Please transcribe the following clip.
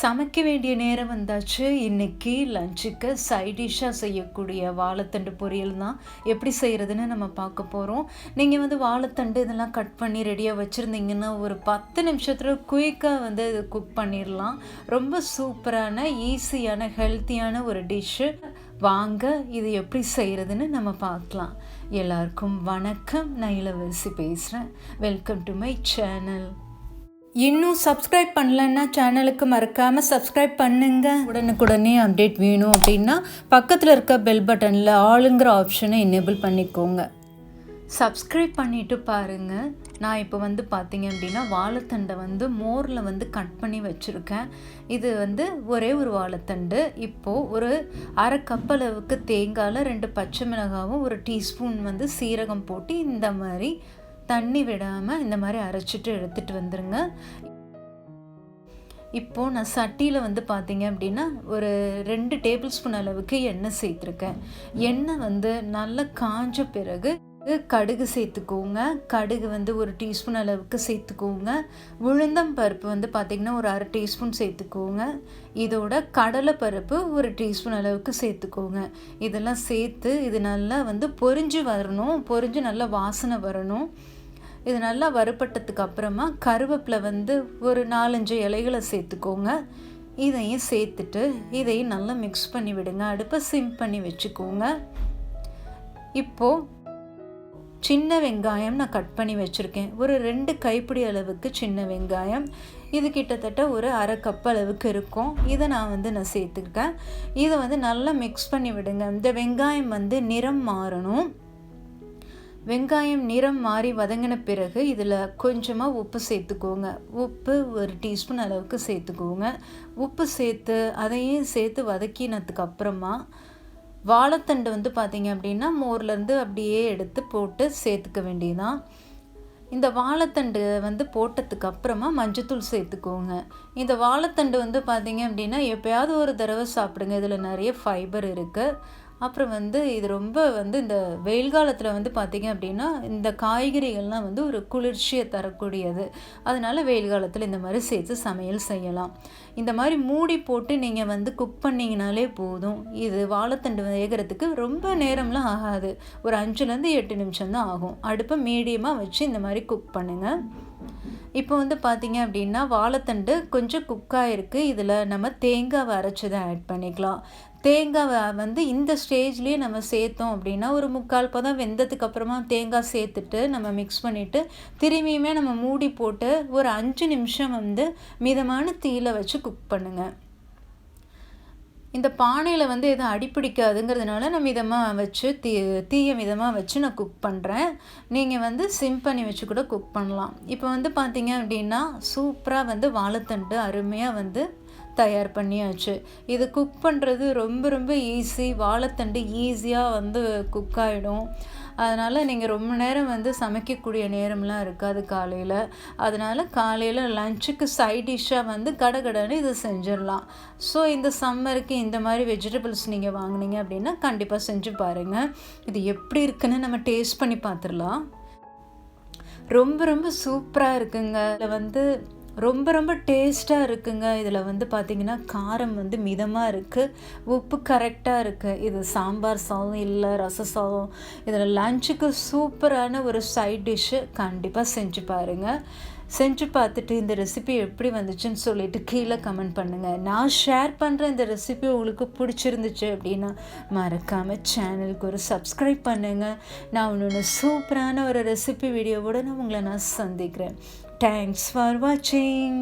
சமைக்க வேண்டிய நேரம் வந்தாச்சு. இன்னைக்கு லஞ்சுக்கு சைட் டிஷ்ஷாக செய்யக்கூடிய வாழைத்தண்டு பொரியல் தான் எப்படி செய்கிறதுன்னு நம்ம பார்க்க போகிறோம். நீங்கள் வந்து வாழைத்தண்டு இதெல்லாம் கட் பண்ணி ரெடியாக வச்சுருந்தீங்கன்னா ஒரு 10 நிமிஷத்தில் குயிக்காக வந்து இது குக் பண்ணிடலாம். ரொம்ப சூப்பரான ஈஸியான ஹெல்த்தியான ஒரு டிஷ்ஷு. வாங்க இது எப்படி செய்கிறதுன்னு நம்ம பார்க்கலாம். எல்லாருக்கும் வணக்கம். நான் இளவரசி பேசுகிறேன். Welcome to my channel. இன்னும் சப்ஸ்கிரைப் பண்ணலன்னா சேனலுக்கு மறக்காமல் சப்ஸ்கிரைப் பண்ணுங்க. உடனுக்குடனே அப்டேட் வேணும் அப்படின்னா பக்கத்தில் இருக்க பெல் பட்டனில் ஆளுங்கிற ஆப்ஷனை எனேபிள் பண்ணிக்கோங்க. சப்ஸ்கிரைப் பண்ணிவிட்டு பாருங்கள். நான் இப்போ வந்து பார்த்தீங்க அப்படின்னா வாழைத்தண்டை வந்து மோரில் வந்து கட் பண்ணி வச்சுருக்கேன். இது வந்து ஒரே ஒரு வாழைத்தண்டு. இப்போது ஒரு அரை கப் அளவுக்கு தேங்காயில் 2 பச்சை மிளகாவும் 1 டீஸ்பூன் வந்து சீரகம் போட்டு இந்த மாதிரி தண்ணி விடாமல் இந்த மாதிரி அரைச்சிட்டு எடுத்துகிட்டு வந்துடுங்க. இப்போது நான் சட்டியில் வந்து பார்த்தீங்க அப்படின்னா ஒரு 2 டேபிள் ஸ்பூன் அளவுக்கு எண்ணெய் சேர்த்துருக்கேன். எண்ணெய் வந்து நல்லா காஞ்ச பிறகு கடுகு சேர்த்துக்கோங்க. கடுகு வந்து 1 டீஸ்பூன் அளவுக்கு சேர்த்துக்கோங்க. உளுந்தம் பருப்பு வந்து பார்த்திங்கன்னா ஒரு அரை டீஸ்பூன் சேர்த்துக்கோங்க. இதோட கடலை பருப்பு 1 டீஸ்பூன் அளவுக்கு சேர்த்துக்கோங்க. இதெல்லாம் சேர்த்து இது நல்லா வந்து பொரிஞ்சு வரணும். பொரிஞ்சு நல்லா வாசனை வரணும். இது நல்லா வறுபட்டதுக்கு அப்புறமா கருவேப்பிலை வந்து ஒரு 4-5 இலைகளை சேர்த்துக்கோங்க. இதையும் சேர்த்துட்டு இதையும் நல்லா மிக்ஸ் பண்ணி விடுங்க. அடுப்பை சிம் பண்ணி வச்சுக்கோங்க. இப்போது சின்ன வெங்காயம் நான் கட் பண்ணி வச்சுருக்கேன். ஒரு 2 கைப்பிடி அளவுக்கு சின்ன வெங்காயம். இது கிட்டத்தட்ட ஒரு அரை கப் அளவுக்கு இருக்கும். இதை நான் சேர்த்துருக்கேன். இதை வந்து நல்லா மிக்ஸ் பண்ணி விடுங்க. இந்த வெங்காயம் வந்து நிறம் மாறணும். வெங்காயம் நிறம் மாறி வதங்கின பிறகு இதில் கொஞ்சமாக உப்பு சேர்த்துக்கோங்க. உப்பு 1 டீஸ்பூன் அளவுக்கு சேர்த்துக்கோங்க. உப்பு சேர்த்து அதையும் சேர்த்து வதக்கினதுக்கு அப்புறமா வாழைத்தண்டு வந்து பார்த்திங்க அப்படின்னா மோர்லேருந்து அப்படியே எடுத்து போட்டு சேர்த்துக்க வேண்டியதான். இந்த வாழைத்தண்டு வந்து போட்டதுக்கு அப்புறமா மஞ்சத்தூள் சேர்த்துக்கோங்க. இந்த வாழைத்தண்டு வந்து பார்த்திங்க அப்படின்னா எப்போயாவது ஒரு தடவை சாப்பிடுங்க. இதில் நிறைய ஃபைபர் இருக்குது. அப்புறம் இது ரொம்ப இந்த வெயில் காலத்தில் வந்து பார்த்திங்க அப்படின்னா இந்த காய்கறிகள்லாம் ஒரு குளிர்ச்சியை தரக்கூடியது. அதனால் வெயில் காலத்தில் இந்த மாதிரி சேர்த்து சமையல் செய்யலாம். இந்த மாதிரி மூடி போட்டு நீங்கள் குக் பண்ணிங்கனாலே போதும். இது வாழைத்தண்டு வேகிறதுக்கு ரொம்ப நேரம்லாம் ஆகாது. ஒரு 5லேருந்து 8 நிமிஷம் தான் ஆகும். அடுப்பை மீடியமாக வச்சு இந்த மாதிரி குக் பண்ணுங்கள். இப்போ பார்த்திங்க அப்படின்னா வாழைத்தண்டு கொஞ்சம் குக்காக இருக்குது. இதில் நம்ம தேங்காவை அரைச்சதை ஆட் பண்ணிக்கலாம். தேங்காவை இந்த ஸ்டேஜ்லேயே நம்ம சேர்த்தோம் அப்படின்னா ஒரு 3/4 பதம் வெந்ததுக்கு அப்புறமா தேங்காய் சேர்த்துட்டு நம்ம மிக்ஸ் பண்ணிவிட்டு திரும்பியுமே நம்ம மூடி போட்டு ஒரு 5 நிமிஷம் மிதமான தீயில வச்சு குக் பண்ணுங்கள். இந்த பானையில் எதுவும் அடிப்பிடிக்காதுங்கிறதுனால நான் மிதமாக வச்சு தீயை மிதமாக வச்சு நான் குக் பண்ணுறேன். நீங்கள் சிம் பண்ணி வச்சு கூட குக் பண்ணலாம். இப்போ பார்த்தீங்க அப்படின்னா சூப்பராக வாழைத்தண்டு அருமையாக தயார் பண்ணியாச்சு. இது குக் பண்ணுறது ரொம்ப ரொம்ப ஈஸி. வாழைத்தண்டு ஈஸியாக குக் ஆகிடும். அதனால் நீங்கள் ரொம்ப நேரம் சமைக்கக்கூடிய நேரம்லாம் இருக்காது காலையில். அதனால் காலையில் லஞ்சுக்கு சைட் டிஷ்ஷாக கடகடன்னு இதை செஞ்சிடலாம். ஸோ இந்த சம்மருக்கு இந்த மாதிரி வெஜிடபிள்ஸ் நீங்கள் வாங்கினீங்க அப்படின்னா கண்டிப்பாக செஞ்சு பாருங்கள். இது எப்படி இருக்குன்னு நம்ம டேஸ்ட் பண்ணி பார்த்துடலாம். ரொம்ப ரொம்ப சூப்பராக இருக்குங்க. இதில் ரொம்ப ரொம்ப டேஸ்ட்டாக இருக்குங்க. இதில் பார்த்திங்கன்னா காரம் மிதமாக இருக்குது. உப்பு கரெக்டாக இருக்குது. இது சாம்பார் சாதம் இல்லை ரச சாதம், இதில் லஞ்சுக்கு சூப்பரான ஒரு சைட் டிஷ்ஷு. கண்டிப்பாக செஞ்சு பாருங்கள். செஞ்சு பார்த்துட்டு இந்த ரெசிபி எப்படி வந்துச்சுன்னு சொல்லிவிட்டு கீழே கமெண்ட் பண்ணுங்கள். நான் ஷேர் பண்ணுற இந்த ரெசிபி உங்களுக்கு பிடிச்சிருந்துச்சு அப்படின்னா மறக்காமல் சேனலுக்கு ஒரு சப்ஸ்கிரைப் பண்ணுங்கள். நான் இன்னொன்று சூப்பரான ஒரு ரெசிபி வீடியோவோடு உங்களை நான் சந்திக்கிறேன். Thanks for watching.